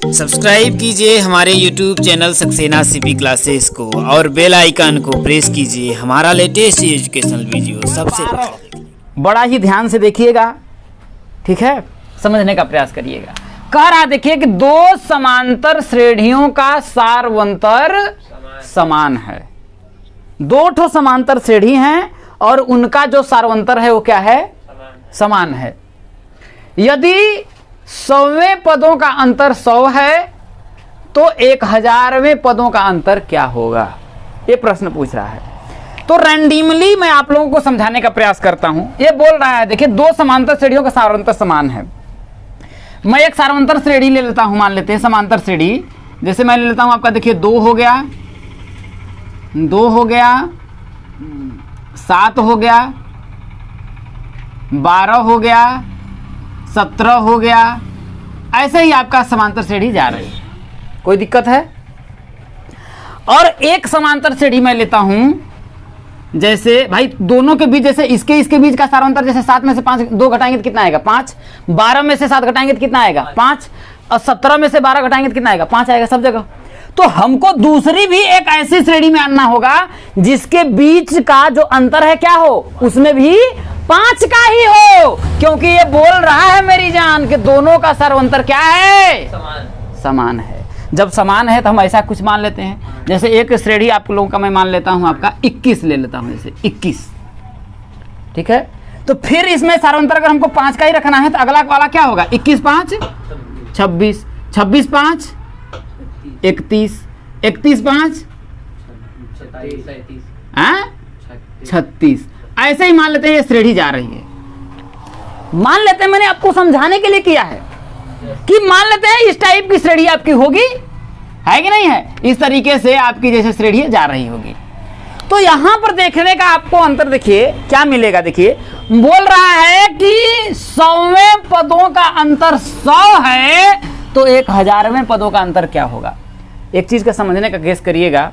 Subscribe कीजिए हमारे YouTube channel Saxena CP classes को और बेल आइकन को प्रेस कीजिए हमारा लेटेस्ट एजुकेशनल वीडियो सबसे पहले। बड़ा ही ध्यान से देखिएगा, ठीक है, समझने का प्रयास करिएगा। कह रहा देखिए कि दो समांतर श्रेणियों का सारवंतर समान है। दो ठो समांतर श्रेणी हैं और उनका जो सारवंतर है वो क्या है? समान है। यदि 100वें पदों का अंतर 100 है तो 1000वें पदों का अंतर क्या होगा? ये प्रश्न पूछ रहा है। तो रैंडमली मैं आप लोगों को समझाने का प्रयास करता हूं। ये बोल रहा है देखिए दो समांतर श्रेणियों का सारवंतर समान है। मैं एक सारवंतर श्रेणी ले लेता हूं, मान लेते हैं समांतर श्रेणी। जैसे मैं ले लेता हूं आपका, देखिए 2 हो गया, 2 हो गया, 7 हो गया, 12 हो गया, 17 हो गया। ऐसे ही आपका समांतर श्रेणी जा रही है, कोई दिक्कत है? और एक समांतर श्रेणी मैं लेता हूं, जैसे भाई दोनों के बीच, जैसे इसके बीच का सारवंतर, जैसे 7 में से 5 2 घटाएंगे तो कितना आएगा? 5। 12 में से 7 घटाएंगे तो कितना आएगा? 5। और 17 में से 12 घटाएंगे तो कितना आएगा? 5 आएगा सब जगह। तो हमको दूसरी भी एक ऐसी श्रेणी में आना होगा जिसके बीच का जो अंतर है क्या हो, उसमें भी 5 का ही हो, क्योंकि ये बोल रहा है मेरी जान कि दोनों का सारवंतर क्या है? समान है। जब समान है तो हम ऐसा कुछ मान लेते हैं, जैसे एक श्रेणी आप लोगों का मैं मान लेता हूं, आपका 21 ले लेता हूं, जैसे 21, ठीक है। तो फिर इसमें सारवंतर अगर हमको 5 का ही रखना है तो अगला वाला क्या होगा? 21 5 26, 26 5 31, 31 5 36। ऐसे ही मान लेते हैं ये श्रेणी जा रही है। मान लेते हैं, मैंने आपको समझाने के लिए किया है कि मान लेते हैं इस टाइप की श्रेणी आपकी होगी, है कि नहीं है? इस तरीके से आपकी जैसे श्रेणी जा रही होगी। तो यहां पर देखने का आपको अंतर देखिए क्या मिलेगा। देखिए बोल रहा है कि 100वें पदों का अंतर 100 है तो 1000वें पदों का अंतर क्या होगा? एक चीज का समझने का गेस करिएगा,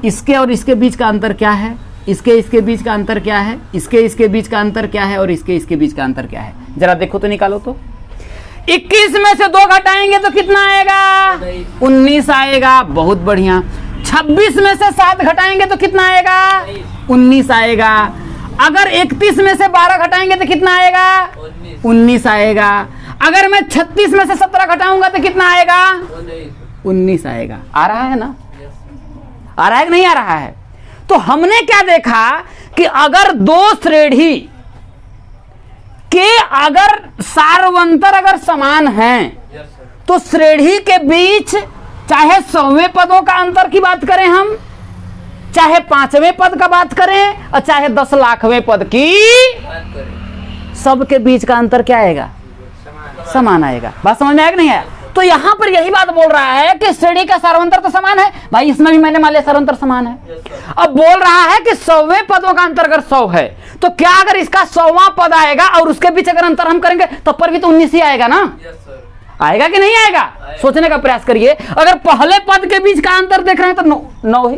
इसके और इसके बीच का अंतर क्या है, इसके बीच का अंतर क्या है, इसके बीच का अंतर क्या है और इसके बीच का अंतर क्या है? जरा देखो तो, निकालो तो। 21 में से 2 घटाएंगे तो कितना आएगा? 19 आएगा। बहुत बढ़िया। 26 में से 7 घटाएंगे तो कितना आएगा? 19 आएगा। अगर 31 में से 12 घटाएंगे तो कितना आएगा? 19 आएगा। अगर मैं 36 में से 17 घटाऊंगा तो कितना आएगा? 19 आएगा। आ रहा है ना? आ रहा है कि नहीं आ रहा है? तो हमने क्या देखा कि अगर दो श्रेणी के अगर सारवंतर अगर समान हैं तो श्रेणी के बीच चाहे 100वें पदों का अंतर की बात करें हम, चाहे 5वें पद का बात करें और चाहे 10 लाखवें पद की, सबके बीच का अंतर क्या आएगा? समान आएगा। बात समझ में आया कि नहीं आया? तो यहां पर यही बात बोल रहा है कि श्रेणी का सारवंतर तो समान है भाई, इसमें भी मैंने मान लिया सारवंतर समान है। अब बोल रहा है कि 100वें पदों का अंतर अगर 100 है तो क्या अगर इसका 100वां पद आएगा और उसके बीच अगर अंतर हम करेंगे तब पर भी तो 19 ही आएगा ना? आएगा कि नहीं आएगा? सोचने का प्रयास करिए। अगर पहले पद के बीच का अंतर देख रहे हैं तो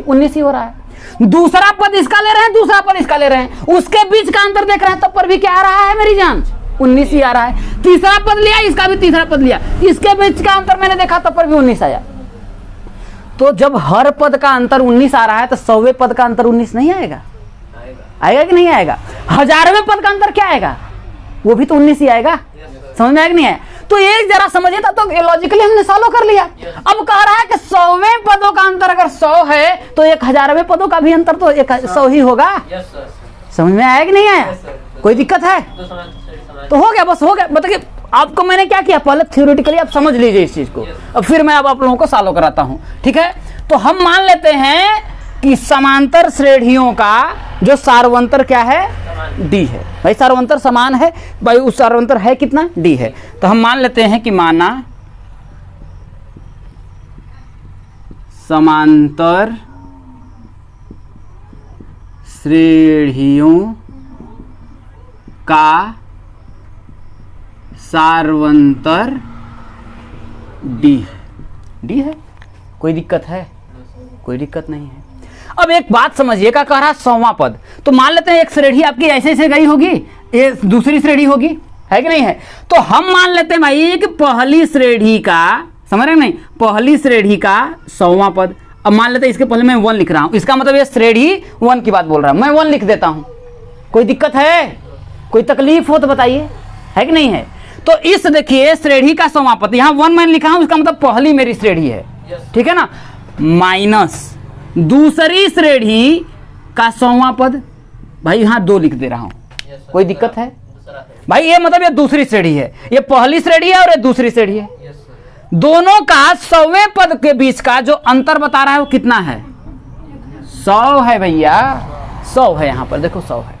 19 ही हो रहा है। दूसरा पद इसका ले रहे हैं, दूसरा पद इसका ले रहे हैं, उसके बीच का अंतर देख रहे हैं तब पर भी क्या आ रहा है मेरी जान? 19 ही आ रहा है। तीसरा पद लिया, इसका भी तीसरा पद लिया, इसके बीच का अंतर मैंने देखा तब पर भी 19 आया। तो जब हर पद का अंतर 19 आ रहा है तो 100वें पद का अंतर 19 नहीं आएगा? आएगा कि नहीं आएगा? 1000वें पद का अंतर क्या आएगा? वो भी तो 19 ही आएगा। समझ में आएगा नहीं है? तो ये जरा समझिए तो लॉजिकली हमने सॉल्व कर लिया। अब कह रहा है कि 100वें पदों का अंतर अगर 100 है तो 1000वें पदों का भी अंतर तो 100 ही होगा। समझ में आया कि नहीं आया? कोई दिक्कत है? तो हो गया, बस हो गया। बताइए आपको मैंने क्या किया, पहले थ्योरेटिकली आप समझ लीजिए इस चीज को, अब फिर मैं अब आप लोगों को सॉल्व कराता हूं, ठीक है? तो हम मान लेते हैं कि समांतर श्रेणियों का जो सारवंतर क्या है? डी है। भाई सारवंतर समान है भाई, उस सारवंतर है कितना? डी है। तो हम मान लेते हैं कि माना समांतर श्रेणियों का सारवंतर डी है। डी है, कोई दिक्कत है? कोई दिक्कत नहीं है। अब एक बात समझिएगा, कह रहा 100वां पद, तो मान लेते हैं एक श्रेणी आपकी ऐसे ऐसे गई होगी, ये दूसरी श्रेणी होगी, है कि नहीं है? तो हम मान लेते हैं भाई कि पहली श्रेणी का समझ रहे हैं नहीं, पहली श्रेणी का 100वां पद। अब मान लेते हैं इसके पहले मैं 1 लिख रहा हूं, इसका मतलब ये श्रेणी 1 की बात बोल रहा हूं, मैं 1 लिख देता हूं। कोई दिक्कत है, कोई तकलीफ हो तो बताइए, है कि नहीं है। तो इस देखिए श्रेणी का 100वां पद, यहां 1 मैंने लिखा हूं, इसका मतलब पहली मेरी श्रेणी है, ठीक है ना, माइनस दूसरी श्रेणी का 100वां पद, भाई यहां 2 लिख दे रहा हूं। कोई दिक्कत है भाई, ये मतलब ये दूसरी श्रेणी है, ये पहली श्रेणी है और ये दूसरी श्रेणी है। दोनों का 100वें पद के बीच का जो अंतर बता रहा है वो कितना है, 100 है भैया, 100 है, यहां पर देखो 100 है।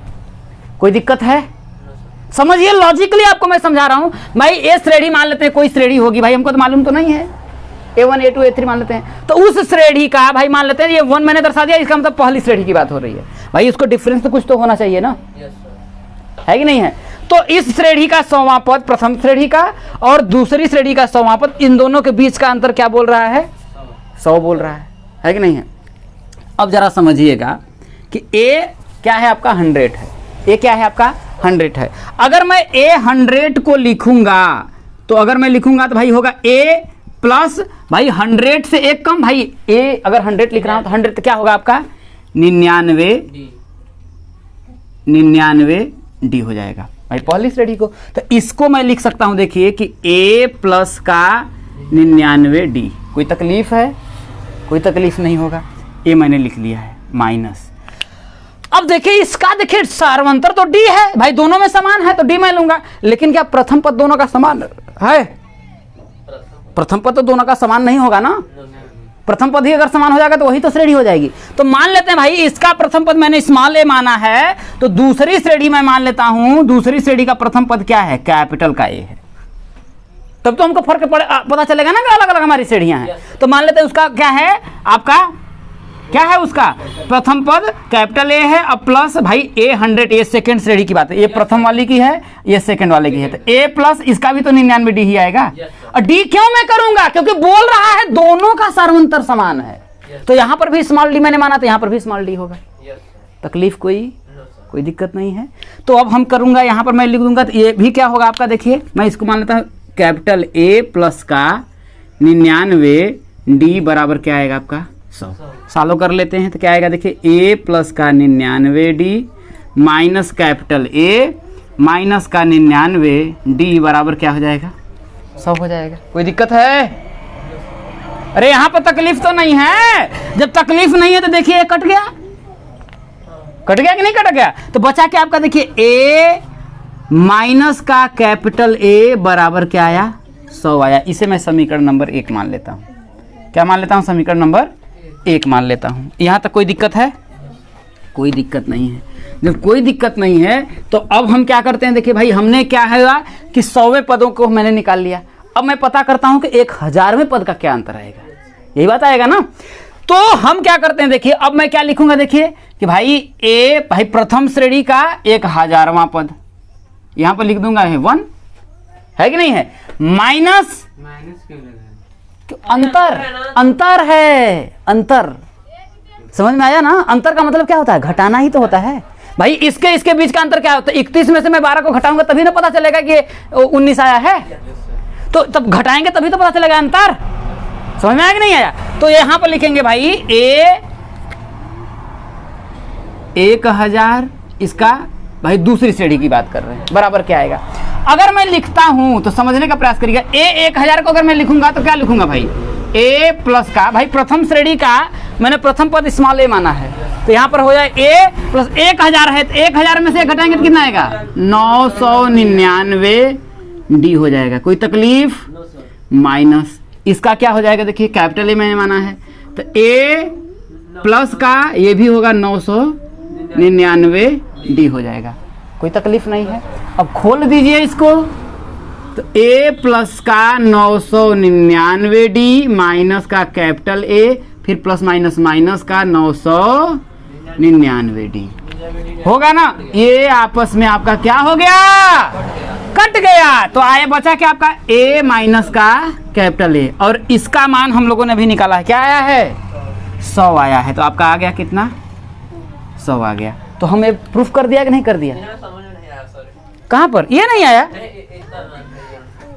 कोई दिक्कत है, समझिए लॉजिकली आपको मैं समझा रहा हूं। भाई ये श्रेणी मान लेते हैं, कोई श्रेणी होगी भाई, हमको तो मालूम तो नहीं है, A1 A2 A3 मान लेते हैं, तो उस श्रेणी का भाई मान लेते हैं ये 1 मैंने दर्शा दिया, इसका मतलब पहली श्रेणी की बात हो रही है। भाई उसको डिफरेंस तो कुछ तो होना चाहिए ना, है कि नहीं है। तो इस श्रेणी का 100वां पद प्रथम श्रेणी का और दूसरी श्रेणी का 100वां पद, इन दोनों के बीच का अंतर क्या बोल रहा है, 100 बोल रहा है कि नहीं है। अब जरा समझिएगा कि A क्या है आपका 100 है, A क्या है आपका 100 है। अगर मैं A 100 को लिखूंगा तो अगर मैं लिखूंगा तो भाई होगा A प्लस भाई 100 से एक कम, भाई A अगर 100 लिख रहा हूं तो 100 तो क्या होगा आपका 99D हो जाएगा भाई पहली श्रेणी को। तो इसको मैं लिख सकता हूं, देखिए कि A प्लस का 99D। कोई तकलीफ है, कोई तकलीफ नहीं होगा, A मैंने लिख लिया है माइनस। अब देखिए इसका, देखिए सार्वंतर तो D है भाई, दोनों में समान है तो D मैं लूंगा, लेकिन क्या प्रथम पद दोनों का समान है, प्रथम पद तो दोनों का समान नहीं होगा ना, प्रथम पद ही अगर समान हो जाएगा तो वही तो श्रेणी हो जाएगी। तो मान लेते हैं भाई इसका प्रथम पद मैंने स्मॉल a माना है, तो दूसरी श्रेणी मैं मान लेता हूं, दूसरी श्रेणी का प्रथम पद क्या है, कैपिटल का A है। तब तो हमको फर्क पता चलेगा ना कि अलग अलग हमारी श्रेणियां हैं। तो मान लेते हैं उसका क्या है, आपका क्या है, उसका प्रथम पद कैपिटल A है, अब प्लस भाई A 100, ये सेकंड श्रेणी की बात है, ये प्रथम वाली की है, ये सेकंड वाले की है, तो A प्लस इसका भी तो 99D ही आएगा। और D क्यों मैं करूंगा, क्योंकि बोल रहा है दोनों का सार्वंतर समान है, तो यहां पर भी स्मॉल d मैंने माना तो यहां पर भी स्मॉल d होगा। तकलीफ कोई दिक्कत नहीं है। तो अब हम करूंगा, यहां पर मैं लिख दूंगा, तो ये भी क्या होगा आपका, देखिए मैं इसको मान लेता हूं कैपिटल A प्लस का 99D बराबर क्या आएगा आपका 100। सालों कर लेते हैं तो क्या आएगा, देखिए A प्लस का 99D minus capital A minus का 99D बराबर क्या हो जाएगा 100 हो जाएगा। कोई दिक्कत है, अरे यहां पर तकलीफ तो नहीं है। जब तकलीफ नहीं है तो देखिए कट गया कि नहीं कट गया, तो बचा क्या आपका, देखिए A माइनस का कैपिटल A बराबर क्या आया 100 आया। इसे मैं समीकरण नंबर 1 मान लेता हूं। क्या मान लेता हूं, समीकरण नंबर 1 मान लेता हूं। यहां तक कोई दिक्कत है, कोई दिक्कत नहीं है। जब कोई दिक्कत नहीं है तो अब हम क्या करते हैं, देखिए भाई हमने क्या है कि 100वें पदों को मैंने निकाल लिया। अब मैं पता करता हूं कि 1000वें पद का क्या अंतर आएगा, यही बात आएगा ना। तो हम क्या करते हैं, देखिए अब मैं क्या लिखूंगा, देखिए कि भाई A भाई प्रथम श्रेणी का 1000वां पद, यहां पर लिख दूंगा है 1, है कि नहीं है, माइनस अंतर है, अंतर समझ में आया ना। अंतर का मतलब क्या होता है, घटाना ही तो होता है भाई। इसके बीच का अंतर क्या होता है, 31 में से मैं 12 को घटाऊंगा तभी ना पता चलेगा कि 19 आया है, तो तब घटाएंगे तभी तो पता चलेगा अंतर। समझ में आया कि नहीं आया। तो यहां पर लिखेंगे भाई A 1000, इसका भाई दूसरी श्रेणी की बात कर रहे हैं, बराबर क्या आएगा। अगर मैं लिखता हूं तो समझने का प्रयास करिएगा, A 1000 को अगर मैं लिखूंगा तो क्या लिखूंगा भाई, A प्लस का भाई प्रथम श्रेणी का मैंने प्रथम पद स्मॉल a माना है, तो यहां पर हो जाए A प्लस 1000 है, तो 1000 में से घटाएंगे तो कितना आएगा 999D हो जाएगा। कोई तकलीफ, माइनस इसका क्या हो जाएगा, देखिए कैपिटल A मैंने माना है, तो A प्लस का ये भी होगा 999D हो जाएगा। कोई तकलीफ नहीं है। अब खोल दीजिए इसको, तो A प्लस का 999D माइनस का कैपिटल A फिर प्लस माइनस माइनस का 999D होगा ना। ये आपस में आपका क्या हो गया, कट गया। तो आया बचा क्या आपका A माइनस का कैपिटल A, और इसका मान हम लोगों ने भी निकाला है, क्या आया है 100 आया है। तो आपका आ गया कितना 100 आ गया। तो हमें प्रूफ कर दिया कि नहीं कर दिया, कहां पर ये नहीं आया,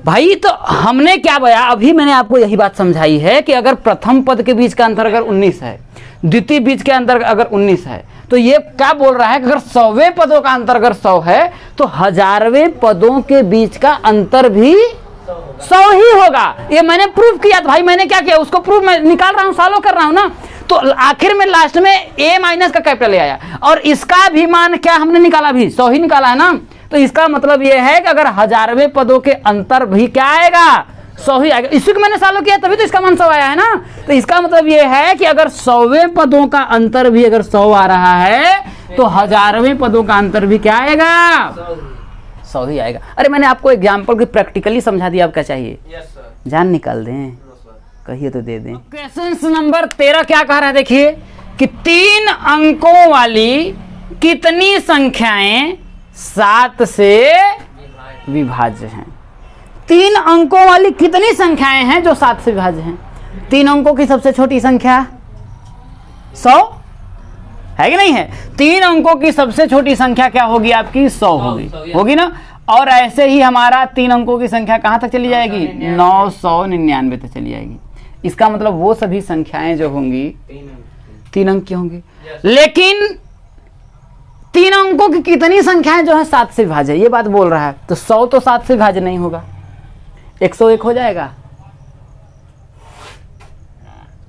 भाई तो हमने क्या बताया, अभी मैंने आपको यही बात समझाई है कि अगर प्रथम पद के बीच का अंतर अगर 19 है, द्वितीय बीच के अंतर अगर 19 है, तो ये क्या बोल रहा है कि अगर 100वें पदों का अंतर अगर 100 है तो 1000वें पदों के बीच का अंतर भी 100 ही होगा। ये मैंने प्रूव किया। तो भाई मैंने क्या किया, उसको प्रूफ मैं निकाल रहा हूँ, सॉल्व कर रहा हूँ ना। तो आखिर में लास्ट में a माइनस का कैपिटल आया और इसका भी मान क्या हमने निकाला, भी 100 ही निकाला है ना। तो इसका मतलब यह है कि अगर 1000वें पदों के अंतर भी क्या आएगा, 100 ही आएगा। इसी को मैंने सॉल्व किया तभी तो इसका मान 100 आया है ना। तो इसका मतलब यह है कि अगर 100वें पदों का अंतर भी अगर 100 आ रहा है तो 1000वें पदों का अंतर भी क्या आएगा, 100 ही आएगा। अरे मैंने आपको एग्जाम्पल की प्रैक्टिकली समझा दिया, अब क्या चाहिए, जान निकाल दें, कहिए तो दे दें। क्वेश्चन नंबर 13 क्या कह रहा है, देखिए कि 3 अंकों वाली कितनी संख्याएं 7 से विभाज्य हैं। 3 अंकों वाली कितनी संख्याएं हैं जो 7 से विभाज्य हैं। 3 अंकों की सबसे छोटी संख्या 100 है कि नहीं है। 3 अंकों की सबसे छोटी संख्या क्या होगी आपकी, 100 होगी ना। और ऐसे ही हमारा 3 अंकों की संख्या कहां तक चली जाएगी, 999 तक चली जाएगी। इसका मतलब वो सभी संख्याएं जो होंगी 3 अंक की होंगी। लेकिन 3 अंकों की कितनी संख्याएं जो है 7 से विभाज्य, ये बात बोल रहा है। तो 100 तो 7 से विभाज्य नहीं होगा, 101 हो जाएगा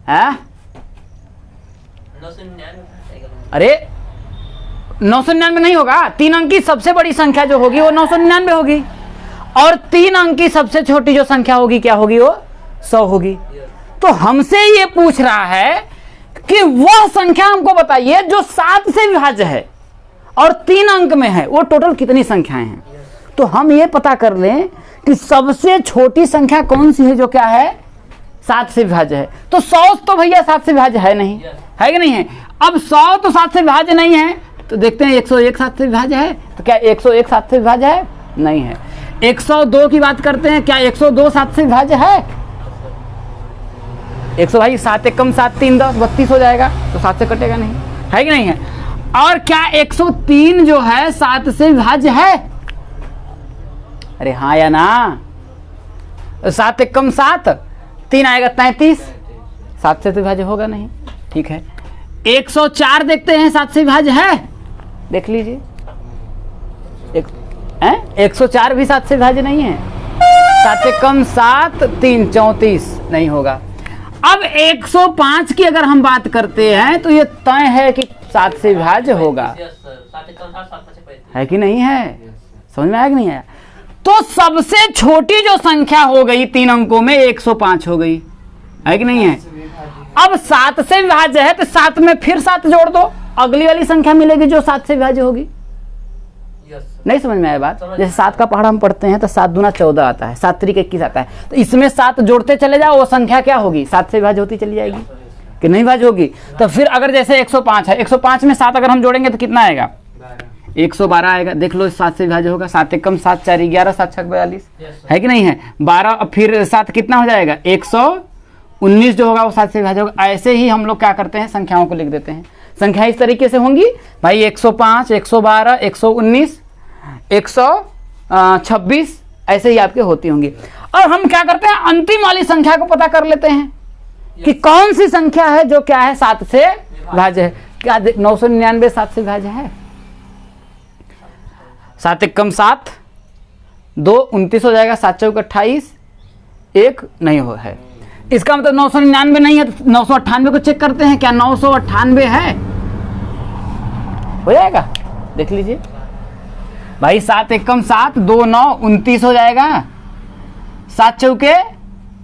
है? अरे 999 नहीं होगा। 3 अंक की सबसे बड़ी संख्या जो होगी वो 999 होगी और 3 अंक की सबसे छोटी जो संख्या होगी क्या होगी, वो 100 होगी। तो हमसे ये पूछ रहा है कि वह संख्या हमको बताइए जो 7 से विभाज्य है और 3 अंक में है, वो टोटल कितनी संख्याएं हैं। तो हम ये पता कर लें कि सबसे छोटी संख्या कौन सी है जो क्या है, 7 से विभाज्य है। तो 100 तो भैया 7 से विभाज्य है नहीं, है कि नहीं है। अब 100 तो 7 से विभाज्य नहीं है, तो देखते हैं 101 7 से विभाज्य है। तो क्या 101 7 से विभाज्य है, नहीं है। 102 की बात करते हैं, क्या 102 7 से विभाज्य है। 100 भाई 7 1 कम 7 3 10 32 हो जाएगा, तो 7 से कटेगा नहीं, है कि नहीं है। और क्या 103 जो है 7 से विभाज्य है, अरे हाँ या ना। 7 1 कम 7 3 आएगा 33, 7 से विभाज्य होगा नहीं, ठीक है। 104 देखते हैं 7 से विभाज्य है, देख लीजिए। 104 भी 7 से विभाज्य नहीं है। 7 1 कम 7 3 34 नहीं होगा। अब 105 की अगर हम बात करते हैं तो ये तय है कि 7 से विभाज्य होगा, है कि नहीं है। समझ में आया कि नहीं आया। तो सबसे छोटी जो संख्या हो गई 3 अंकों में 105 हो गई, है कि नहीं है। अब 7 से विभाज्य है तो 7 में फिर 7 जोड़ दो, अगली वाली संख्या मिलेगी जो 7 से विभाज्य होगी। नहीं समझ में आया बात। जैसे 7 का पहाड़ हम पढ़ते हैं तो 7 दूना 14 आता है, 7 3 21 आता है। तो इसमें 7 जोड़ते चले जाओ, वो संख्या क्या होगी, 7 से विभाज्य होती चली जाएगी कि नहीं विभाज्य होगी। तो फिर अगर जैसे 105 है, 105 में 7 अगर हम जोड़ेंगे तो कितना आएगा, 112 आएगा। देख लो 7 से विभाज्य होगा। 7 1 कम 7 4 11 7 6 42, है कि नहीं है। 12 फिर 7 कितना हो जाएगा, 119 जो होगा वो 7 से विभाज्य होगा। ऐसे ही हम लोग क्या करते हैं, संख्याओं को लिख देते हैं। संख्या इस तरीके से होंगी भाई, 105 112 119 126 ऐसे ही आपके होती होंगी। और हम क्या करते हैं, अंतिम वाली संख्या को पता कर लेते हैं कि कौन सी संख्या है जो क्या है 7 से विभाज्य है। क्या 999 7 से विभाज्य है। 7 1 कम 7 2 29 हो जाएगा, 7 4 28 1 नहीं हो है। इसका मतलब 999 नहीं है तो 998 को चेक करते हैं, क्या 998 है, हो जाएगा। देख लीजिए भाई, 7 1 कम 7 2 9 29 हो जाएगा, 7 चौके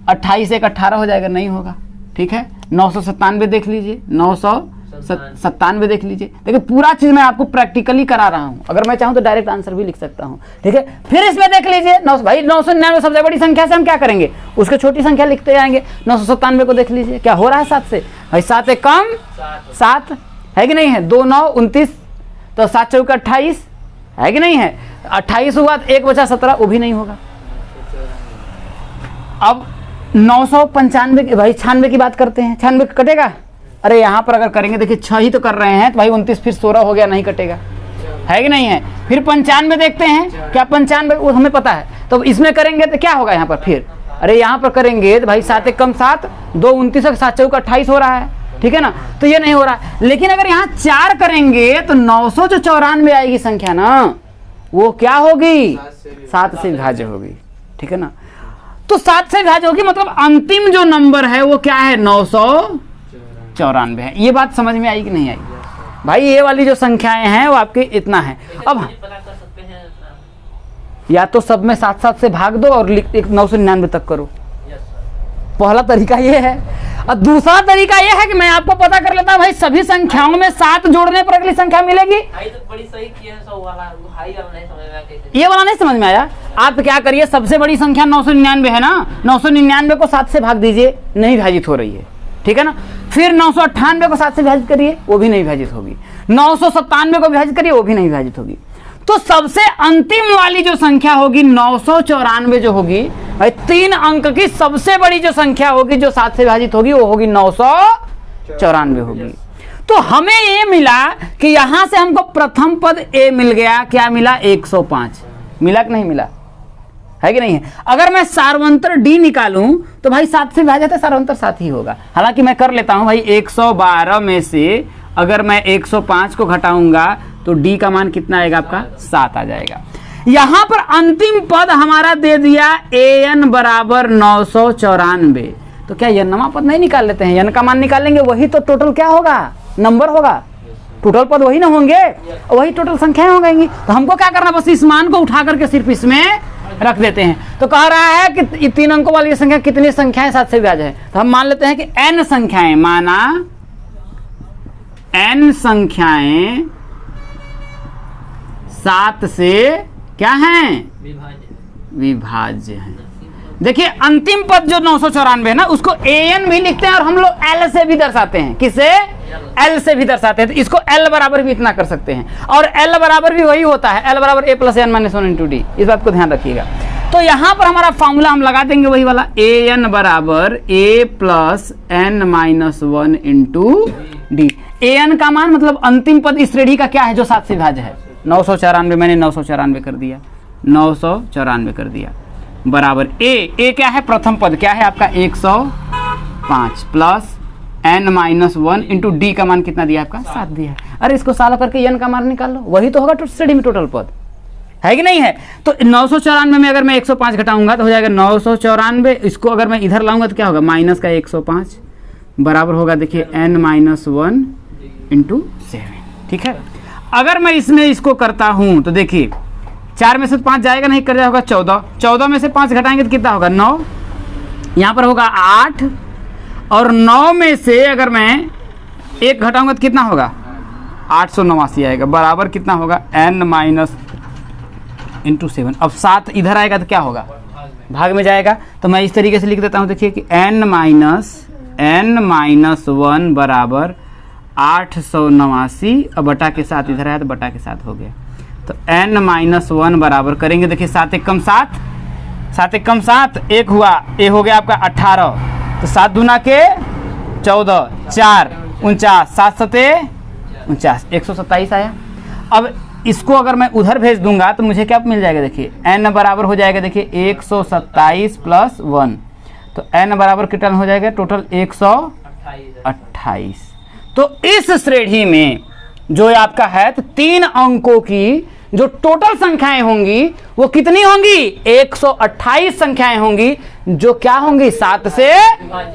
28 1 18 हो जाएगा, नहीं होगा, ठीक है। 997 देख लीजिए, 997 देख लीजिए। देखिए पूरा चीज मैं आपको प्रैक्टिकली करा रहा हूं, अगर मैं चाहूं तो डायरेक्ट आंसर भी लिख सकता हूं, ठीक है। फिर इसमें देख लीजिए भाई 999 सबसे बड़ी संख्या से हम क्या करेंगे, उसके छोटी संख्या लिखते जाएंगे। 997 को देख लीजिए क्या हो रहा है 7 से भाई, 7 1 कम 7 है कि नहीं है, 2 9 29 तो 7 चौके 28 है कि नहीं है। 28 हुआ तो 1 बचा 17, वो भी नहीं होगा। अब 995 भाई 96 की बात करते हैं, 96 कटेगा। अरे यहाँ पर अगर करेंगे, देखिए 6 ही तो कर रहे हैं तो भाई 29 फिर 16 हो गया, नहीं कटेगा, है कि नहीं है। फिर 95 देखते हैं, क्या 95 वो हमें पता है, तो इसमें करेंगे तो क्या होगा यहाँ पर फिर, अरे यहाँ पर करेंगे तो भाई 7 एक कम 7, 2 29 7 चौका 28 हो रहा है, ठीक है ना, तो ये नहीं हो रहा है। लेकिन अगर यहाँ 4 करेंगे तो 994 आएगी संख्या ना, वो क्या होगी, 7 से विभाज्य होगी, ठीक है ना। तो 7 से विभाज्य होगी, मतलब अंतिम जो नंबर है वो क्या है, 994 है। ये बात समझ में आई कि नहीं आई भाई। ये वाली जो संख्याएं हैं वो आपके इतना है। अब या तो सब में 7 से भाग दो और 999 तक करो, पहला तरीका ये है। और दूसरा तरीका ये है कि मैं आपको पता कर लेता हूं भाई सभी संख्याओं में 7 जोड़ने पर अगली संख्या मिलेगी। ये वाला नहीं समझ में आया। आप क्या करिए, सबसे बड़ी संख्या 999 है ना, 999 को 7 से भाग दीजिए, नहीं विभाजित हो रही है, ठीक है ना। फिर 998 को 7 से विभाजित करिए, वो भी नहीं विभाजित होगी। 997 को विभाजित करिए, वो भी नहीं विभाजित होगी। तो सबसे अंतिम वाली जो संख्या होगी 994 जो होगी भाई, 3 अंक की सबसे बड़ी जो संख्या होगी जो 7 से विभाजित होगी, वो होगी 994 होगी। तो हमें ये मिला कि यहां से हमको प्रथम पद ए मिल गया, क्या मिला, 105 मिला कि नहीं मिला, है कि नहीं है। अगर मैं सार्वंतर डी निकालूं तो भाई 7 से विभाजित है, सार्वंतर 7 ही होगा। हालांकि मैं कर लेता हूं भाई, 112 में से अगर मैं 105 को घटाऊंगा तो डी का मान कितना आएगा आपका, 7 आ जाएगा। यहां पर अंतिम पद हमारा दे दिया an बराबर 994। तो क्या यनमा पद नहीं निकाल लेते हैं, यन का मान निकालेंगे, वही तो टोटल क्या होगा, नंबर होगा, टोटल पद वही ना होंगे, वही टोटल संख्याएं हो गएंगी। तो हमको क्या करना, बस इस मान को उठा करके सिर्फ इसमें रख देते हैं। तो कह रहा है कि ये 3 अंकों वाली संख्या कितनी संख्याएं 7 से विभाज्य है, तो हम मान लेते हैं कि n संख्याएं, माना n संख्याएं 7 से क्या हैं, विभाज्य हैं। देखिए अंतिम पद जो 994 है ना, उसको an भी लिखते हैं और हम लोग l से भी दर्शाते हैं। किसे, l से भी दर्शाते हैं। तो इसको l बराबर भी इतना कर सकते हैं, और l बराबर भी वही होता है, l बराबर a + n - 1 × d। इस बात को ध्यान रखिएगा। तो यहां पर हमारा फॉर्मूला हम लगा देंगे वही वाला, an बराबर a + n - 1 × d। an का मान मतलब अंतिम पद इस श्रेणी का क्या है जो 7 से विभाज्य है, 994। मैंने 994 कर दिया, 994 कर दिया, बराबर a क्या है, प्रथम पद क्या है आपका 105 प्लस n - 1 × d का मान कितना दिया आपका, 7 दिया है। अरे इसको साला करके n का मान निकाल लो, वही तो होगा श्रेणी में टोटल पद, है कि नहीं है। तो 994 में अगर मैं 105 घटाऊंगा तो हो जाएगा 994। इसको अगर मैं इधर लाऊंगा तो क्या होगा, माइनस का 105 बराबर होगा, देखिए n - 1 × 7, ठीक है। अगर मैं इसमें इसको करता हूं तो देखिए 4 में से 5 जाएगा नहीं, कर जाएगा 14, 14 में से 5 घटाएंगे तो कितना होगा, 9, यहाँ पर होगा 8, और 9 में से अगर मैं 1 घटाऊंगा तो कितना होगा, 889 आएगा, बराबर कितना होगा, n - × 7। अब 7 इधर आएगा तो क्या होगा, भाग में जाएगा। तो मैं इस तरीके से लिख देता हूँ, देखिए कि n - 1 बराबर 889, और बटा के साथ इधर आया तो बटा के साथ हो गया। तो n - 1 बराबर करेंगे, देखिए 7 एक कम 7, 7 एक कम 7, 1 हुआ, ए हो गया आपका 18, तो 7 दूना के 14, 4 49, 7 सते 49, 127 आया। अब इसको अगर मैं उधर भेज दूंगा तो मुझे क्या मिल जाएगा, देखिए n बराबर हो जाएगा, देखिए 127 + 1, तो n बराबर कितना हो जाएगा, टोटल 128। तो इस श्रेणी में जो आपका है, तो 3 अंकों की जो टोटल संख्याएं होंगी वो कितनी होंगी, 128 संख्याएं होंगी, जो क्या होंगी, 7 से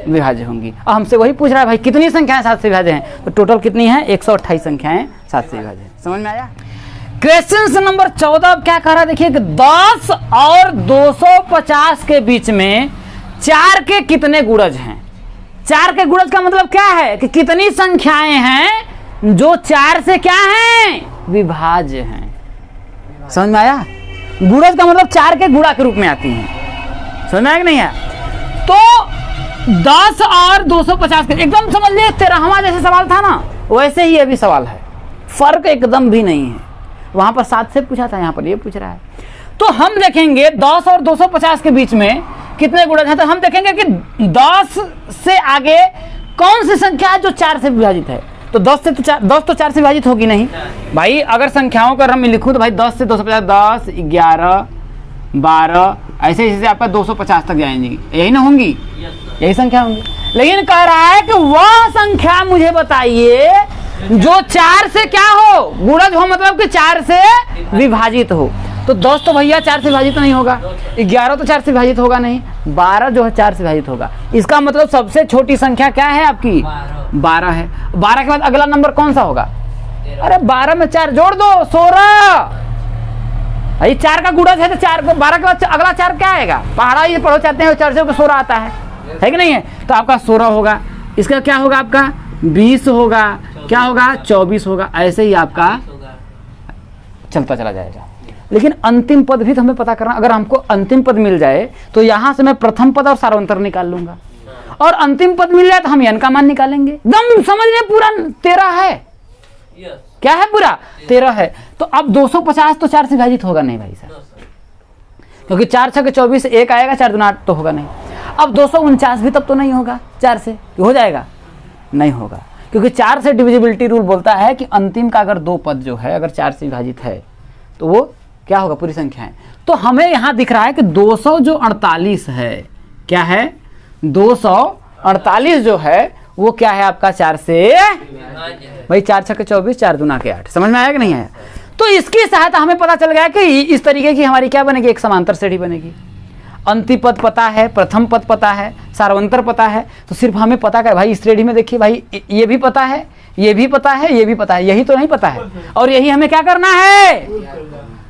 विभाज्य होंगी। अब हमसे वही पूछ रहा है भाई कितनी संख्याएं 7 से विभाज्य हैं, तो टोटल कितनी है, 128 संख्याएं 7 से विभाज्य है। समझ में आया। क्वेश्चन नंबर 14 अब क्या कह रहा है, देखिए 10 और 250 के बीच में 4 के कितने गुणज हैं। 4 के गुणज का मतलब क्या है कि कितनी संख्याएं हैं जो 4 से क्या हैं, विभाज्य हैं। समझ में आया। गुणज का मतलब 4 के गुणा के रूप में आती हैं। समझ में आया कि नहीं है। तो 10 और 250 के एकदम समझ लिए 13वां जैसे सवाल था ना, वैसे ही अभी सवाल है, फर्क एकदम भी नहीं है। वहां पर 7 से पूछा था, यहाँ पर ये पूछ रहा है। तो हम देखेंगे 10 और 250 के बीच में कितने गुणज हैं, तो हम देखेंगे कि 10 से आगे कौन सी संख्या है जो 4 से विभाजित है। तो 10 तो 4 से विभाजित होगी नहीं भाई। अगर संख्याओं का क्रम में लिखूं तो भाई 10 से 250, 10, 11, 12 ऐसे ऐसे आपका 250 तक जाएंगी, यही ना होंगी, यही संख्या होंगी। लेकिन कह रहा है कि वह संख्या मुझे बताइए जो 4 से क्या हो, गुणज हो, मतलब कि 4 से विभाजित हो। तो 10 तो भैया 4 से विभाजित नहीं होगा, 11 तो 4 से विभाजित होगा नहीं, 12 जो है 4 से विभाजित होगा। इसका मतलब सबसे छोटी संख्या क्या है आपकी? 12 है। 12 के बाद अगला नंबर कौन सा होगा? अरे 12 में 4 जोड़ दो, 16। अरे 4 का गुणज है तो 4 को 12 के बाद अगला 4 क्या आएगा? पहाड़ा ये पढ़ो चाहते हैं, 4 से 16 आता है कि नहीं है? तो आपका 16 होगा, इसका क्या होगा आपका 20 होगा, क्या होगा 24 होगा, ऐसे ही आपका चलता चला जाएगा। लेकिन अंतिम पद भी तो हमें पता करना। अगर हमको अंतिम पद मिल जाए तो यहां से मैं प्रथम पद और सार्वंतर निकाल लूंगा, और अंतिम पद मिल जाए तो हम n का मान निकालेंगे। एकदम समझ रहे, पूरा 13 है। क्या है? पूरा 13 है। तो अब 250 तो 4 से विभाजित होगा नहीं भाई साहब, क्योंकि 4 6 24, 1 आएगा, 4 दूना 8 तो होगा नहीं। अब 249 भी तब तो नहीं होगा 4 से, हो जाएगा? नहीं होगा, क्योंकि 4 से डिविजिबिलिटी रूल बोलता है कि अंतिम का अगर 2 पद जो है अगर 4 से विभाजित है तो वो क्या होगा? पूरी संख्या है। तो हमें यहां दिख रहा है कि 200 जो 48 है, क्या है? 248 जो है वो क्या है आपका? 4 से भाई 4 6 24, 4 दूना 8। समझ में आया कि नहीं आया? तो इसकी सहायता हमें पता चल गया कि इस तरीके की हमारी क्या बनेगी? एक समांतर श्रेणी बनेगी। अंतिम पद पता है, प्रथम पद पता है, सार्वंतर पता है, तो सिर्फ हमें पता कर भाई इस श्रेणी में देखिए भाई ये भी पता है, ये भी पता है, ये भी पता है, यही तो नहीं पता है, और यही हमें क्या करना है?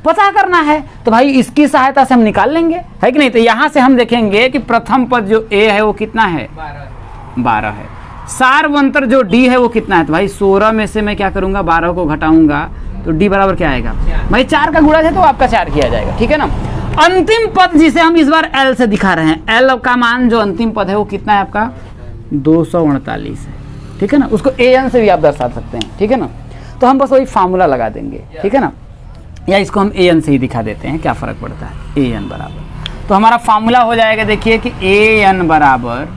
पता करना है। तो भाई इसकी सहायता से हम निकाल लेंगे, है कि नहीं? तो यहां से हम देखेंगे कि प्रथम पद जो ए है वो कितना है? 12 है। सार्वंतर जो डी है वो कितना है? तो भाई 16 में से मैं क्या करूंगा? 12 को घटाऊंगा तो डी बराबर क्या आएगा? भाई 4 का गुणज है तो आपका 4 किया जाएगा, ठीक है ना। अंतिम पद जिसे हम इस बार एल से दिखा रहे हैं, एल का मान जो अंतिम पद है वो कितना है आपका? 249 है, ठीक है ना। उसको एन से भी आप दर्शा सकते हैं, ठीक है ना। तो हम बस वही फार्मूला लगा देंगे, ठीक है ना, या इसको हम एन से ही दिखा देते हैं, क्या फर्क पड़ता है? एन बराबर, तो हमारा फार्मूला हो जाएगा, देखिए कि एन बराबर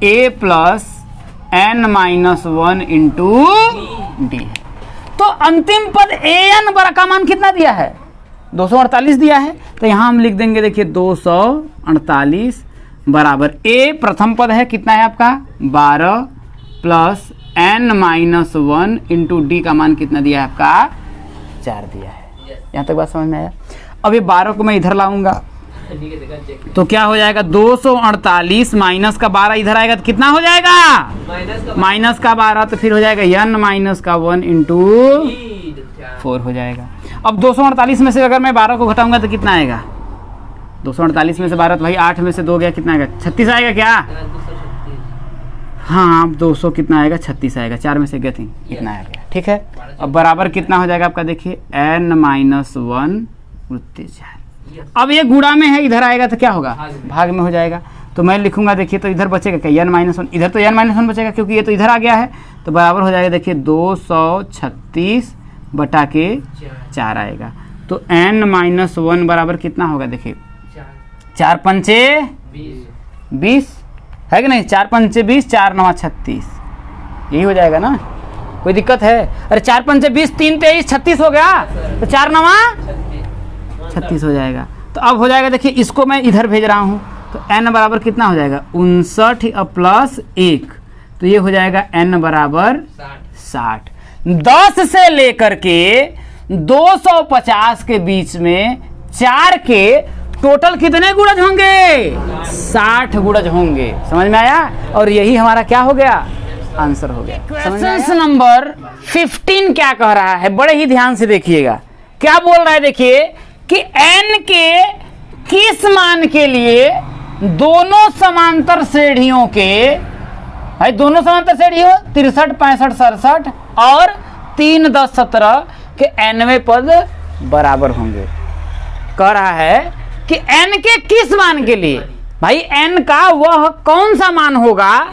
ए प्लस n-1 इंटू डी। तो अंतिम पद एन बरा का मान कितना दिया है? 248 दिया है। तो यहां हम लिख देंगे, देखिए 248 बराबर ए प्रथम पद है, कितना है आपका? 12 प्लस n-1 इंटू डी का मान कितना दिया है आपका? 4 दिया है। यहां तक बात समझ में आया? अब ये 12 को मैं इधर लाऊंगा तो क्या हो जाएगा? 248 माइनस का 12 इधर आएगा तो कितना हो जाएगा? माइनस का 12, तो फिर हो जाएगा n-1 इंटू 4 हो जाएगा। अब 248 में से अगर मैं 12 को घटाऊंगा तो कितना आएगा? 248 में से 12 तो भाई 8 में से 2 गया, कितना आएगा? 36 आएगा क्या? हाँ, 200 कितना आएगा? 36 आएगा। 4 में से गया थी, इतना आएगा, ठीक है। अब बराबर कितना हो जाएगा आपका? देखिए n-1 वृत्ति 4। अब ये गुणा में है, इधर आएगा तो क्या होगा? भाग में हो जाएगा। तो मैं लिखूंगा, देखिए तो इधर बचेगा क्या? n-1, इधर तो n-1 बचेगा क्योंकि ये तो इधर आ गया है, तो बराबर हो जाएगा, देखिए 236 बटा के 4 आएगा। तो n-1 बराबर कितना होगा? देखिए 4 पंचे 20 है कि नहीं? 4 पंचे 20, 4 9 36, यही हो जाएगा ना। कोई दिक्कत है? अरे 4 पंचे 20, 3 23 36 हो गया, तो 4 9 36 हो जाएगा। तो अब हो जाएगा, देखिए इसको मैं इधर भेज रहा हूं, तो n बराबर कितना हो जाएगा? 59 प्लस 1, तो ये हो जाएगा n बराबर 60। 10 से लेकर के 250 के बीच में 4 के टोटल कितने गुणज होंगे? 60 गुणज होंगे। समझ में आया? और यही हमारा क्या हो गया? आंसर हो गया। क्वेश्चन नंबर 15 क्या कह रहा है? बड़े ही ध्यान से देखिएगा, क्या बोल रहा है? देखिए कि n के किस मान के लिए दोनों समांतर श्रेणियों के, भाई दोनों समांतर श्रेणी हो 63 65 67 और 3 10 17 के nवें पद बराबर होंगे। कह रहा है कि n के किस मान के लिए? भाई n का वह कौन सा मान होगा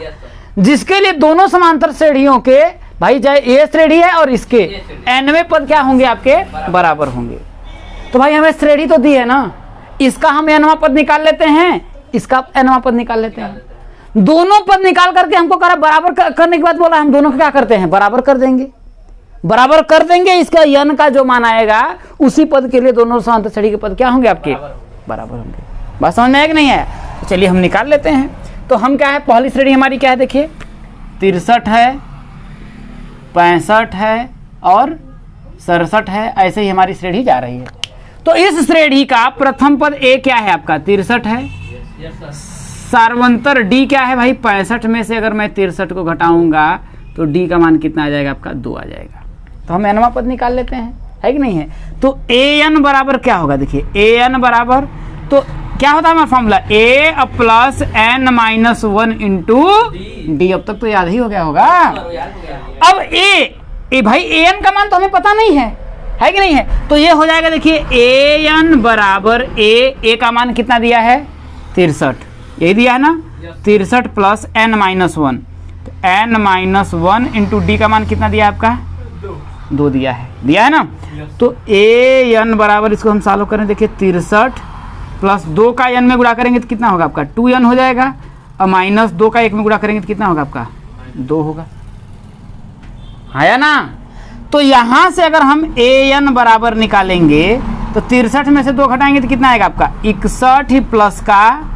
जिसके लिए दोनों समांतर श्रेणियों के, भाई चाहे ये श्रेणी है और इसके nवें पद क्या होंगे? आपके बराबर होंगे। तो भाई हमें श्रेणी तो दी है ना, इसका हम nवां पद निकाल लेते हैं, इसका nवां पद निकाल लेते हैं। दोनों पद निकाल करके हमको करा बराबर करने के बाद बोला हम दोनों को क्या करते हैं, बराबर कर देंगे। बराबर कर देंगे, इसका यन का जो मान आएगा उसी पद के लिए दोनों समांतर श्रेणी के पद क्या होंगे आपके, बराबर होंगे। बात समझ में आया कि नहीं है? तो चलिए हम निकाल लेते हैं। तो हम क्या है, पहली श्रेणी हमारी क्या है, देखिए 63 है, 65 है और 67 है, ऐसे ही हमारी श्रेणी जा रही है। तो इस श्रेणी का प्रथम पद ए क्या है आपका, 63 है। सार्वंतर डी क्या है भाई, 65 में से अगर मैं 63 को घटाऊंगा तो डी का मान कितना आ जाएगा आपका, 2 आ जाएगा। तो हम एनवा पद निकाल लेते हैं, है कि नहीं है? तो ए एन बराबर क्या होगा, देखिए ए एन बराबर, तो क्या होता है हमारा formula, A plus N minus 1 into D. अब तक तो याद ही हो गया होगा। अब ए भाई ए एन का मान तो हमें पता नहीं है कि नहीं है? तो ये हो जाएगा, देखिए ए एन बराबर ए का मान कितना दिया है, 63, यही दिया है ना, 63 प्लस एन माइनस 1, तो एन माइनस 1 इंटू डी का मान कितना दिया आपका, 2 दिया है ना। तो ए एन बराबर, इसको हम सॉल्व करें, देखिए 63 प्लस 2 का एन में गुणा करेंगे तो कितना होगा आपका, 2n हो जाएगा, और माइनस 2 का 1 में गुणा करेंगे तो कितना होगा आपका, 2 होगा, है ना। तो यहां से अगर हम ए एन बराबर निकालेंगे तो 63 में से 2 घटाएंगे तो कितना आएगा आपका, 61 प्लस का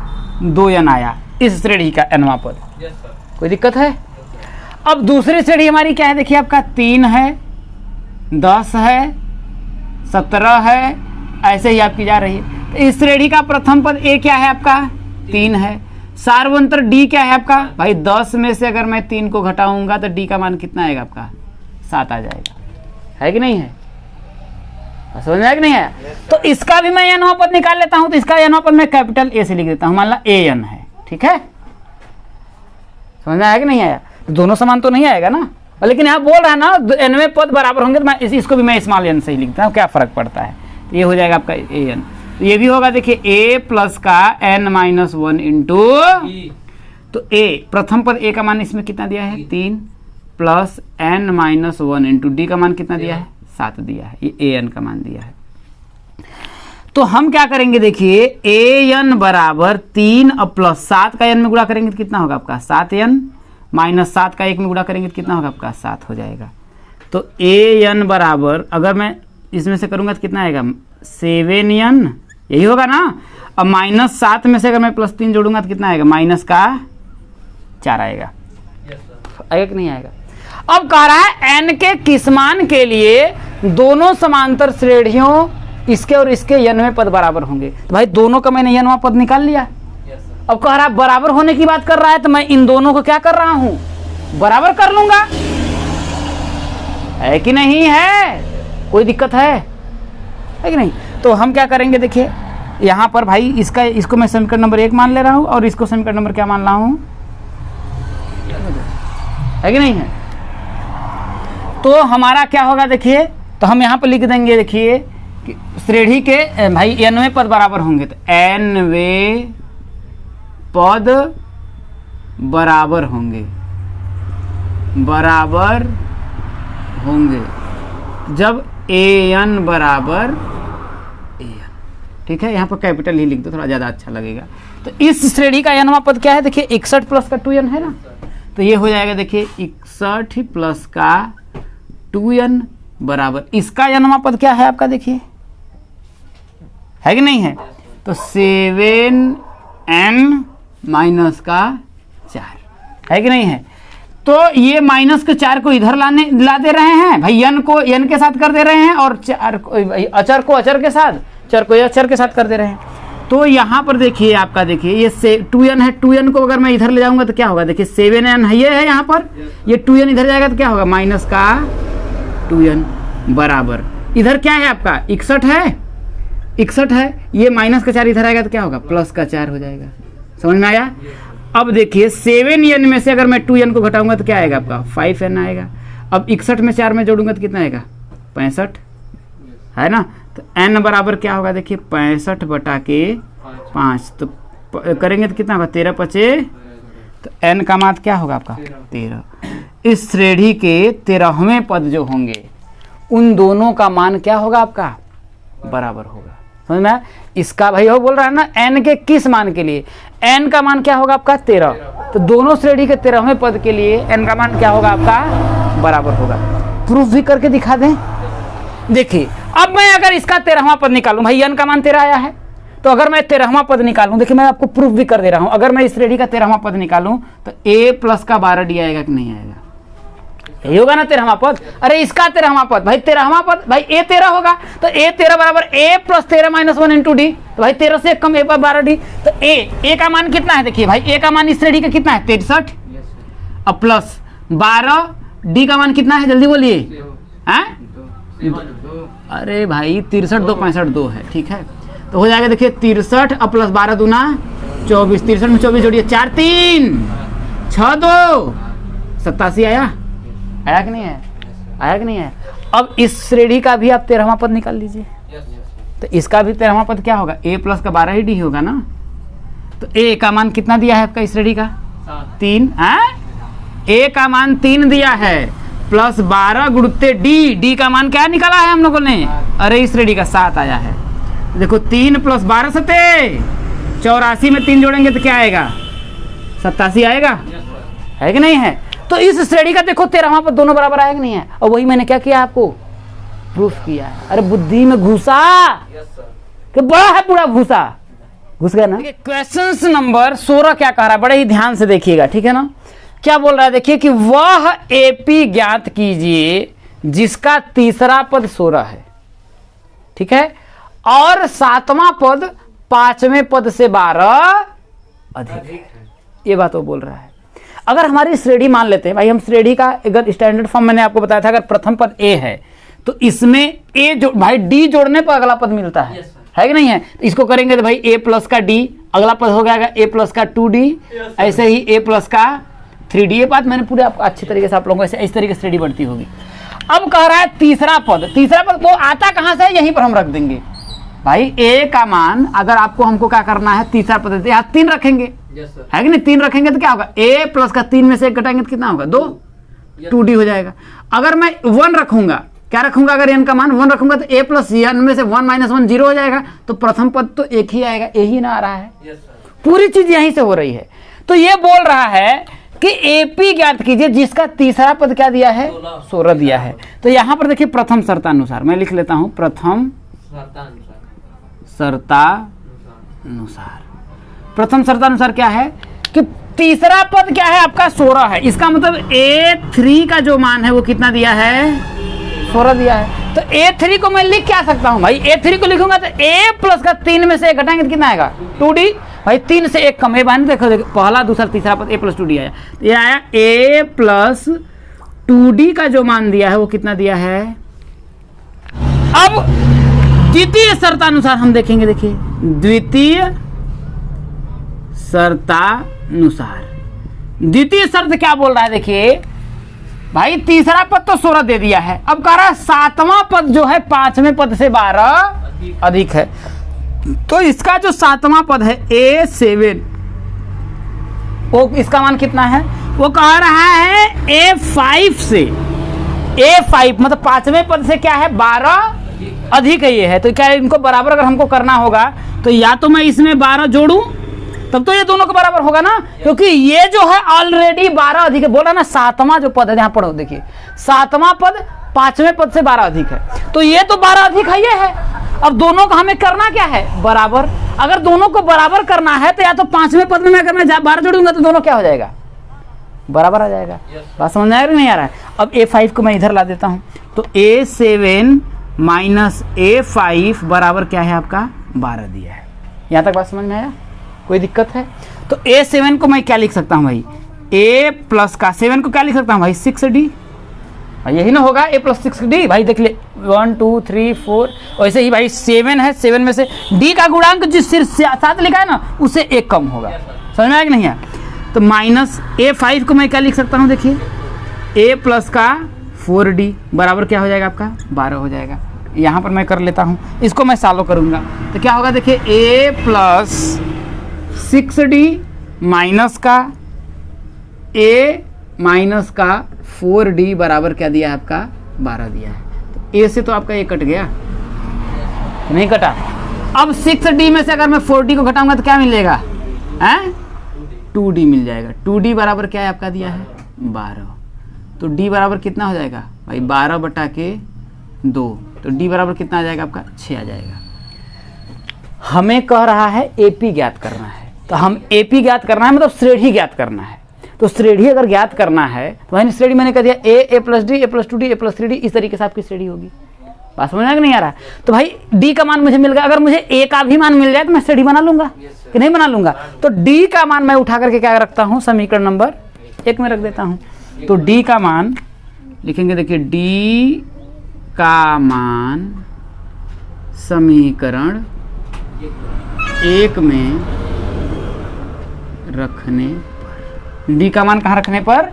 2n आया, इस श्रेणी का एनवा पद। कोई दिक्कत है? अब दूसरी श्रेणी हमारी क्या है, देखिए आपका 3 है, 10 है, 17 है, ऐसे ही आपकी जा रही है। तो इस श्रेणी का प्रथम पद ए क्या है आपका, 3 है। सार्वंतर डी क्या है आपका भाई, 10 में से अगर मैं 3 को घटाऊंगा तो डी का मान कितना आएगा आपका, 7 आ जाएगा, है कि नहीं है? समझ में आया कि नहीं है? तो इसका भी मैं एनवा पद निकाल लेता हूं। तो इसका एनवा पद मैं कैपिटल ए से लिख देता हूं, मान ला ए एन है, ठीक है? समझ में आया कि नहीं आया? तो दोनों समान तो नहीं आएगा ना, लेकिन यहाँ बोल रहा है ना एनवे पद बराबर होंगे, तो मैं इसको भी मैं स्मॉल एन से ही लिखता हूँ, क्या फर्क पड़ता है। तो ये हो जाएगा आपका ए एन। तो ये भी होगा, देखिए ए प्लस का एन माइनस 1 इंटू, तो ए प्रथम पद ए का मान इसमें कितना दिया है, 3 plus N minus 1 into d का मान कितना दिया है, 7 दिया है, ये ए एन का मान दिया है। तो हम क्या करेंगे, देखिए ए एन बराबर 3 और प्लस 7 का एन में गुणा करेंगे तो कितना होगा आपका, 7n, माइनस 7 का 1 में गुणा करेंगे तो कितना होगा आपका, 7 हो जाएगा। तो ए एन बराबर अगर मैं इसमें से करूंगा तो कितना आएगा, 7n, यही होगा ना। अब माइनस 7 में से अगर मैं प्लस 3 जोड़ूंगा तो कितना आएगा, माइनस का 4 आएगा, आएगा कि नहीं आएगा? अब कह रहा है एन के किस मान के लिए दोनों समांतर श्रेणियों इसके और इसके यनवे पद बराबर होंगे। तो भाई दोनों का मैंने यनवा पद निकाल लिया। अब कह रहा है बराबर होने की बात कर रहा है, तो मैं इन दोनों को क्या कर रहा हूं, बराबर कर लूंगा, है कि नहीं है? कोई दिक्कत है कि नहीं? तो हम क्या करेंगे, देखिए यहां पर भाई इसको मैं समीकरण नंबर 1 मान ले रहा हूं और इसको समीकरण नंबर क्या मान रहा हूं, है कि नहीं है? तो हमारा क्या होगा, देखिए तो हम यहां पर लिख देंगे, देखिए कि श्रेणी के भाई एनवे पद बराबर होंगे, तो एनवे पद बराबर होंगे जब ए एन बराबर ए एन, ठीक है? यहाँ पर कैपिटल ही लिख दो, थोड़ा ज़्यादा अच्छा लगेगा। तो इस श्रेणी का एनवा पद क्या है, देखिए 61 प्लस का 2n है ना, तो ये हो जाएगा, देखिए 61 प्लस का 2n बराबर, इसका एनवा पद क्या है आपका, देखिए है कि नहीं है? तो 7n माइनस का 4, है कि नहीं है? तो ये माइनस के 4 को इधर ला दे रहे हैं भाई, n को n के साथ कर दे रहे हैं और अचर को अचर के साथ, चर को अचर के साथ कर दे रहे हैं। तो यहाँ पर देखिए आपका, देखिए ये 2n है, 2n को अगर मैं इधर ले जाऊंगा तो क्या होगा, देखिए 7n है, ये है यहाँ पर, ये 2n इधर जाएगा तो क्या होगा, माइनस का 2n बराबर, इधर क्या है आपका 61 है, ये माइनस का 4 इधर आएगा तो क्या होगा, प्लस का 4 हो जाएगा। समझ में आया? अब देखिए 7n में से अगर मैं 2n को घटाऊंगा तो क्या आएगा आपका, 5n आएगा। अब 61 में 4 में जोड़ूंगा तो कितना आएगा, 65, है ना? तो n बराबर क्या होगा, देखिए 65 बटा के 5, तो करेंगे तो कितना होगा, 13 5, तो n का मान क्या होगा आपका, 13। इस श्रेणी के 13वें पद जो होंगे उन दोनों का मान क्या होगा आपका, बराबर होगा। समझ में? इसका भाई वो बोल रहा है ना n के किस मान के लिए, n का मान क्या होगा आपका 13, तो दोनों श्रेणी के 13वें पद के लिए n का मान क्या होगा आपका, बराबर होगा। प्रूफ भी करके दिखा दें। देखिए अब मैं अगर इसका 13वां पद निकालूं, भाई n का मान 13 आया है, तो अगर मैं 13वां पद निकालूं, देखिए मैं आपको प्रूफ भी कर दे रहा हूं, अगर मैं इस श्रेणी का 13वां पद निकालूं तो a प्लस का 12d आएगा कि नहीं आएगा, यही होगा ना 13वां पद। अरे इसका 13वां पद, भाई 13वां पद, भाई a 13 होगा, तो a 13 बराबर a plus 13 minus 1 into D, तो भाई 13 से कम a पर 12d, तो a का मान कितना है, देखिए भाई a का मान इस श्रेणी का कितना है 63, अब प्लस 12 d का मान कितना है, जल्दी बोलिए। हैं? अरे भाई 63 2 65 2 है, ठीक है, तो हो जाएगा देखिए 63 अब प्लस 12 दूना 24, 63 में 24 जोड़िए 4 3 6 2 87 आया कि नहीं है, आया कि नहीं है। अब इस श्रेणी का भी आप 13वां पद निकाल लीजिए, तो इसका भी 13वां पद क्या होगा, a प्लस का 12 ही d होगा ना, तो a का मान कितना दिया है आपका इस श्रेणी का 3, a का मान 3 दिया है, प्लस 12 गुणुत्ते d का मान क्या निकाला है हम लोगों ने, अरे इस श्रेणी का 7 आया है। देखो 3 प्लस 12 7 84 में 3 जोड़ेंगे तो क्या आएगा 87 आएगा, है कि नहीं है। तो इस श्रेणी का देखो 13वां पद दोनों बराबर आया कि नहीं है, और वही मैंने क्या किया आपको प्रूफ किया है। अरे बुद्धि में घुसा कि बड़ा है पूरा घुसा, घुस गया ना। क्वेश्चन नंबर 16 क्या कह रहा है, बड़े ही ध्यान से देखिएगा, ठीक है ना। क्या बोल रहा है, देखिए कि वह एपी ज्ञात कीजिए जिसका तीसरा पद 16 है, ठीक है, और 7वां पद 5वें पद से 12 अधिक है, ये बात वो बोल रहा है। अगर हमारी श्रेणी मान लेते हैं, भाई हम श्रेणी का अगर स्टैंडर्ड फॉर्म मैंने आपको बताया था, अगर प्रथम पद a है तो इसमें a जो भाई d जोड़ने पर अगला पद मिलता है, है कि नहीं है। तो इसको करेंगे तो भाई a प्लस का d, अगला पद हो जाएगा a प्लस का 2d, ऐसे ही a प्लस का 3d। ये बात मैंने पूरे आपको अच्छी तरीके से आप लोगों को इस तरीके से श्रेणी बढ़ती होगी। अब कह रहा है तीसरा पद वो आता कहां से, यहीं पर हम रख देंगे भाई a का मान। अगर आपको हमको क्या करना है, तीसरा पद यहाँ 3 रखेंगे, है कि नहीं, 3 रखेंगे तो क्या होगा, a प्लस का 3 में से 1 घटाएंगे तो कितना होगा 2, 2d हो जाएगा। अगर मैं 1 रखूंगा, क्या रखूंगा, अगर n का मान 1 रखूंगा तो a प्लस n में से 1 माइनस 1 0 हो जाएगा, तो प्रथम पद तो एक ही आएगा, a ही ना आ रहा है। पूरी चीज यहीं से हो रही है। तो ये बोल रहा है कि एपी ज्ञात कीजिए जिसका तीसरा पद क्या दिया है 16 दिया है। तो यहां पर देखिए प्रथम शर्तानुसार मैं लिख लेता हूं, प्रथम शर्तानुसार। प्रथम शर्तानुसार क्या है कि तीसरा पद क्या है आपका 16 है, इसका मतलब a3 का जो मान है वो कितना दिया है 16 दिया है। तो a3 को मैं लिख क्या सकता हूं भाई, a3 को लिखूंगा तो a प्लस का 3 में से 1 घटाएंगे तो कितना आएगा 2d, भाई 3 से 1 कम है, देखो पहला दूसरा तीसरा पद a प्लस 2d आया, तो ये आया a प्लस 2d का जो मान दिया है वो कितना दिया है। अब द्वितीय शर्तानुसार हम देखेंगे, देखिए द्वितीय शर्तानुसार, द्वितीय शर्त क्या बोल रहा है, देखिए भाई तीसरा पद तो 16 दे दिया है, अब कह रहा है 7वां पद जो है 5वें पद से 12 अधिक है। तो इसका जो 7वां पद है a7, वो इसका मान कितना है, वो कह रहा है a5 से, a5 मतलब 5वें पद से क्या है 12 अधिक है ये है। तो क्या इनको बराबर अगर हमको करना होगा तो या तो मैं इसमें 12 जोड़ूं तब तो ये दोनों के बराबर होगा ना, क्योंकि ये जो है ऑलरेडी 12 अधिक है, बोला ना 7वां जो पद है, यहाँ पढ़ो देखिए 7वां पद 5वें पद से 12 अधिक है, तो ये तो 12 अधिक है, ये है। अब दोनों का हमें करना क्या है बराबर, अगर दोनों को बराबर करना है तो या तो 5वें पद में अगर मैं 12 जोड़ूंगा तो दोनों क्या हो जाएगा बराबर आ जाएगा। बात समझ में आ रहा नहीं आ रहा है। अब a5 को मैं इधर ला देता हूं, तो a7 माइनस a5 बराबर क्या है आपका 12 दिया है। यहां तक बात समझ में आया, कोई दिक्कत है। तो a7 को मैं क्या लिख सकता हूं भाई, a प्लस का 7 को क्या लिख सकता हूं भाई 6d, यही ना होगा a प्लस 6d, भाई देख ले 1 2 3 4, वैसे ही भाई 7 है, 7 में से d का गुणांक जिस सिर 7 लिखा है ना उससे 1 कम होगा, समझ में आया कि नहीं है। तो माइनस a5 को मैं क्या लिख सकता हूं, देखिए a प्लस का 4d बराबर क्या हो जाएगा आपका 12 हो जाएगा। यहाँ पर मैं कर लेता हूँ, इसको मैं सॉल्व करूँगा तो क्या होगा, देखिए a प्लस 6d माइनस का a माइनस का 4d बराबर क्या दिया है आपका 12 दिया है। तो a से तो आपका a कट गया, नहीं कटा। अब 6d में से अगर मैं 4d को घटाऊंगा तो क्या मिलेगा, हैं 2D मिल जाएगा। 2D बराबर क्या है आपका दिया है 12, तो D बराबर कितना हो जाएगा भाई 12 बटा के 2, तो D बराबर कितना आ जाएगा आपका 6 आ जाएगा। हमें कह रहा है AP ज्ञात करना है, तो हम AP ज्ञात करना है मतलब श्रेणी ज्ञात करना है। तो श्रेणी अगर ज्ञात करना है तो भाई श्रेणी मैंने कह दिया A plus D, A plus 2D, A plus 3D, इस तरीके से आपकी श्रेणी होगी। बात समझ में नहीं आ रहा? तो भाई D का मान मुझे मिल गया, अगर मुझे A का भी मान मिल जाए तो मैं श्रेणी बना लूंगा कि नहीं बना लूंगा? तो D का मान मैं उठा करके क्या रखता हूँ, समीकरण नंबर 1 में रख देता हूँ। तो D का मान लिखेंगे, देखिए D का मान समीकरण 1 में रखने पर, D का मान कहाँ रखने पर,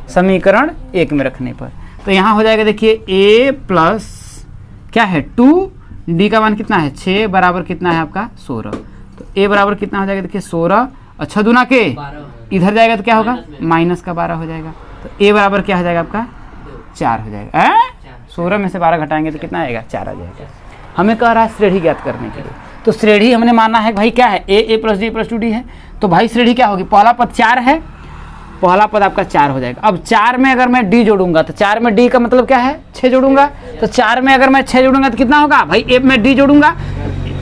समीकरण 1 में रखने पर। तो यहाँ हो जाएगा देखिए A प्लस क्या है 2, D का मान कितना है 6 बराबर कितना है आपका 16। तो A बराबर कितना हो जाएगा देखिए 16, अच्छा दुना के इधर जाएगा तो क्या होगा माइनस का 12 हो जाएगा। तो A बराबर क्या हो जाएगा आपका 4 हो जाएगा। 16 में से 12 घटाएंगे तो कितना आएगा 4 आ जाएगा। हमें कह रहा है श्रेणी ज्ञात करने के लिए, तो श्रेणी हमने माना है भाई क्या है A plus D plus 2D है। तो भाई श्रेणी क्या होगी, पहला पद 4 है, पहला पद आपका 4 हो जाएगा। अब 4 में अगर मैं D जोड़ूंगा तो 4 में D का मतलब क्या है 6 जोड़ूंगा, तो 4 में अगर मैं 6 जोड़ूंगा तो कितना होगा भाई, A में D जोड़ूंगा,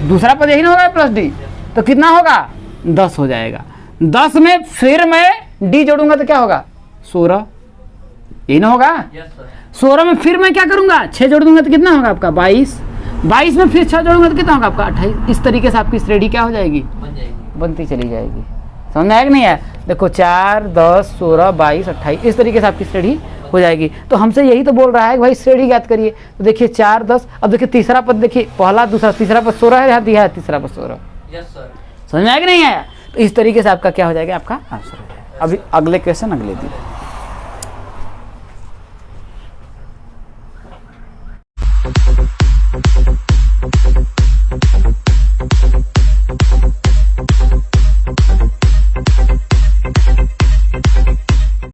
दूसरा पद यही ना होगा प्लस D, तो कितना होगा 10 हो जाएगा। 10 में फिर मैं D जोड़ूंगा तो क्या होगा 16, यही ना होगा। 16 में फिर मैं क्या करूंगा 6 जोड़ दूंगा तो कितना होगा आपका 22, 22 में फिर 6 जोड़ूंगा तो कितना होगा आपका 28। इस तरीके से आपकी श्रेणी क्या हो जाएगी, बनती चली जाएगी। समझ में आया कि नहीं आया? देखो 4, 10, 16, 22, 28 इस तरीके से आपकी श्रेणी हो जाएगी। तो हमसे यही तो बोल रहा है कि भाई श्रेणी ज्ञात करिए। तो देखिए 4, 10, अब देखिए तीसरा पद, देखिए पहला दूसरा तीसरा पद 16 है, यहाँ दिया है तीसरा पद 16। समझ में आया कि नहीं आया? तो इस तरीके से आपका क्या हो जाएगा, आपका आंसर हो जाएगा। अभी अगले क्वेश्चन अगले दिन।